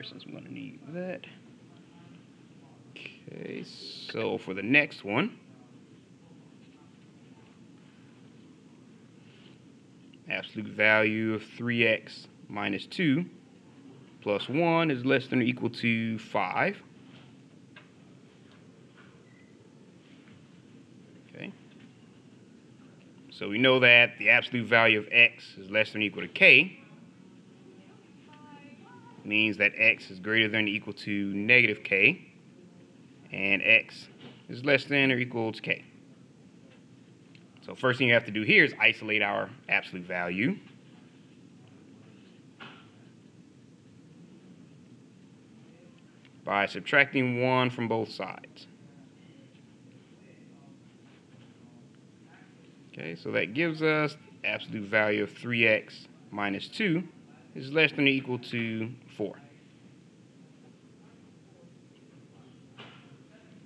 since I'm going to need that. Okay, so for the next one, absolute value of 3x minus 2 plus 1 is less than or equal to 5. Okay. So we know that the absolute value of x is less than or equal to k. Means that x is greater than or equal to negative k, and x is less than or equal to k. So first thing you have to do here is isolate our absolute value. By subtracting 1 from both sides. Okay, so that gives us absolute value of 3x minus 2 is less than or equal to 4.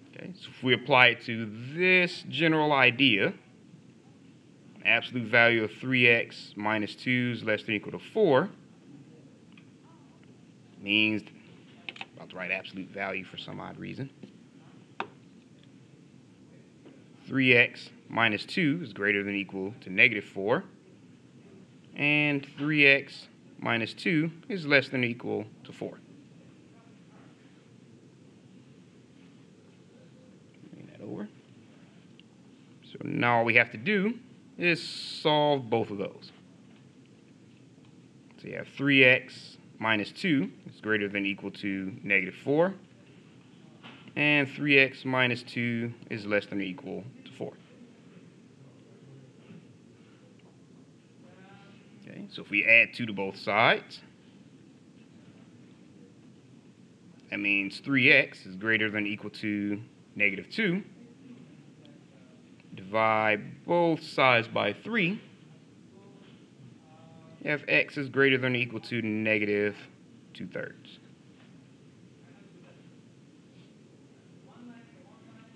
Okay, so if we apply it to this general idea, absolute value of 3x minus 2 is less than or equal to 4 means, about to write absolute value for some odd reason, 3x minus 2 is greater than or equal to negative 4, and 3x minus 2 is less than or equal to 4. Bring that over. So now all we have to do is solve both of those. So you have 3x minus 2 is greater than or equal to negative 4, and 3x minus 2 is less than or equal to 4. Okay, so if we add 2 to both sides, that means 3x is greater than or equal to negative 2. Divide both sides by 3. You have x is greater than or equal to negative 2/3.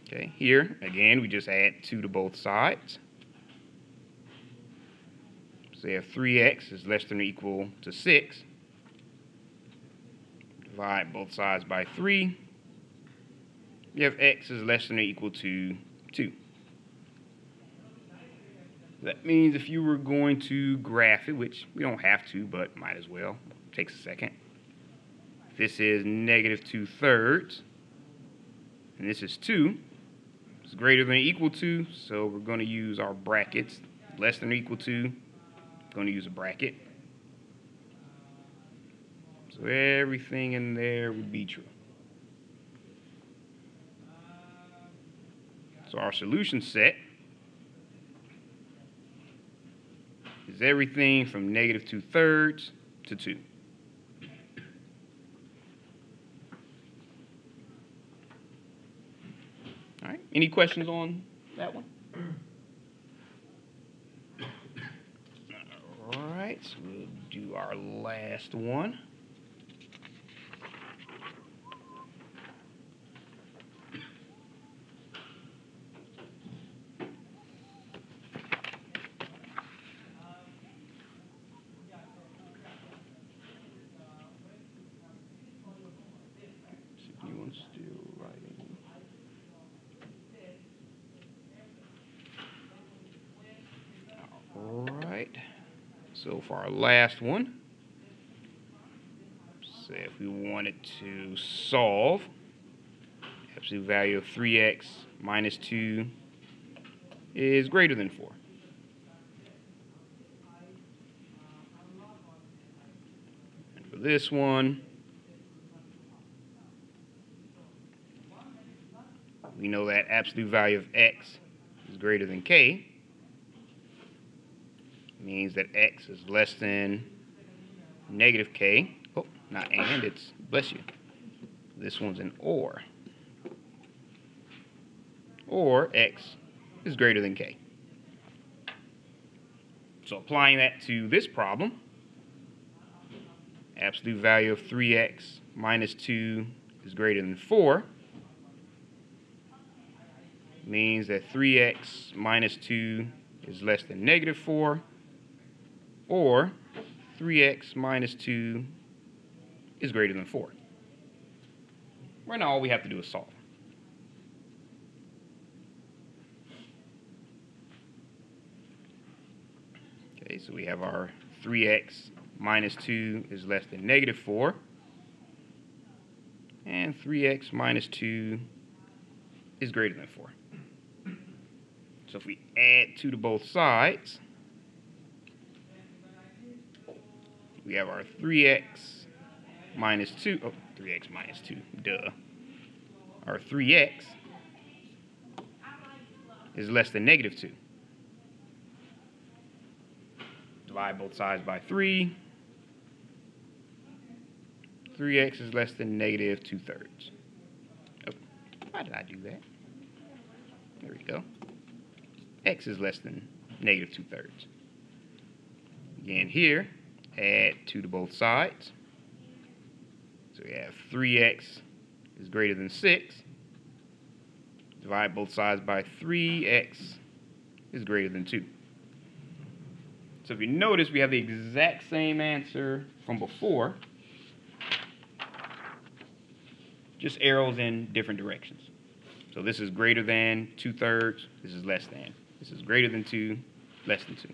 Okay, here, again, we just add 2 to both sides. So you have 3x is less than or equal to 6. Divide both sides by 3. You have x is less than or equal to 2. That means if you were going to graph it, which we don't have to, but might as well, takes a second. This is negative 2/3, and this is 2. It's greater than or equal to, so we're going to use our brackets. Less than or equal to, going to use a bracket. So everything in there would be true. So our solution set is everything from negative 2/3 to 2. All right, any questions on that one? All right, so we'll do our last one. See if anyone's still writing. All right. So for our last one, say if we wanted to solve absolute value of 3x minus 2 is greater than 4. And for this one, we know that absolute value of x is greater than k. Means that x is less than negative k. Oh, not and, it's, bless you. This one's an or. Or x is greater than k. So applying that to this problem, absolute value of 3x minus 2 is greater than 4. Means that 3x minus 2 is less than negative 4. Or 3x minus 2 is greater than 4. Right now all we have to do is solve. Okay, so we have our 3x minus 2 is less than negative 4. And 3x minus 2 is greater than 4. So if we add 2 to both sides, we have our 3x minus 2. Oh, 3x minus 2, duh. Our 3x is less than negative 2. Divide both sides by 3. 3x is less than negative 2/3. Oh, why did I do that? There we go. X is less than negative 2/3. Again here, add 2 to both sides. So we have 3x is greater than 6. Divide both sides by 3, x is greater than 2. So if you notice, we have the exact same answer from before, just arrows in different directions. So this is greater than 2/3, this is less than. This is greater than 2, less than 2.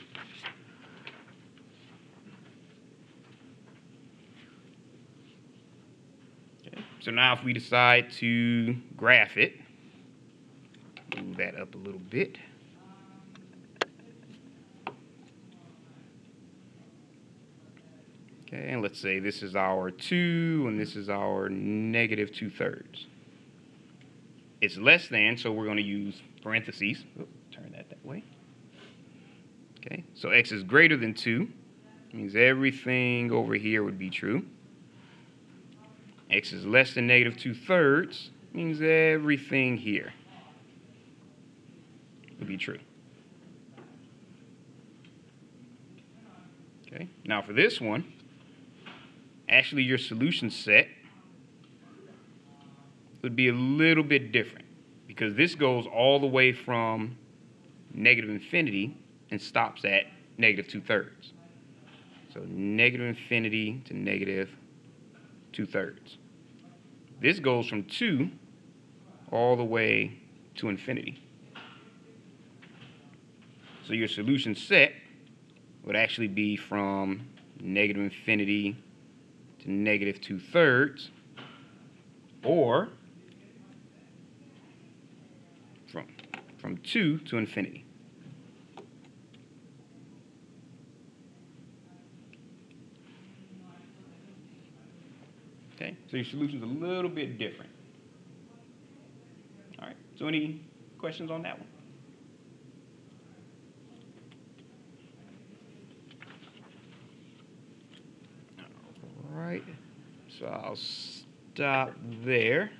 Okay. So now if we decide to graph it, move that up a little bit. Okay, and let's say this is our 2 and this is our negative 2/3. It's less than, so we're going to use parentheses. Oh, turn that way. Okay, so x is greater than 2. Means everything over here would be true. X is less than negative 2/3. Means everything here would be true. Okay, now for this one, actually your solution set would be a little bit different because this goes all the way from negative infinity and stops at negative 2/3. So negative infinity to negative 2/3. This goes from 2 all the way to infinity. So your solution set would actually be from negative infinity to negative 2/3, or from 2 to infinity. Okay, so your solution's a little bit different. All right, so any questions on that one? All right, so I'll stop there.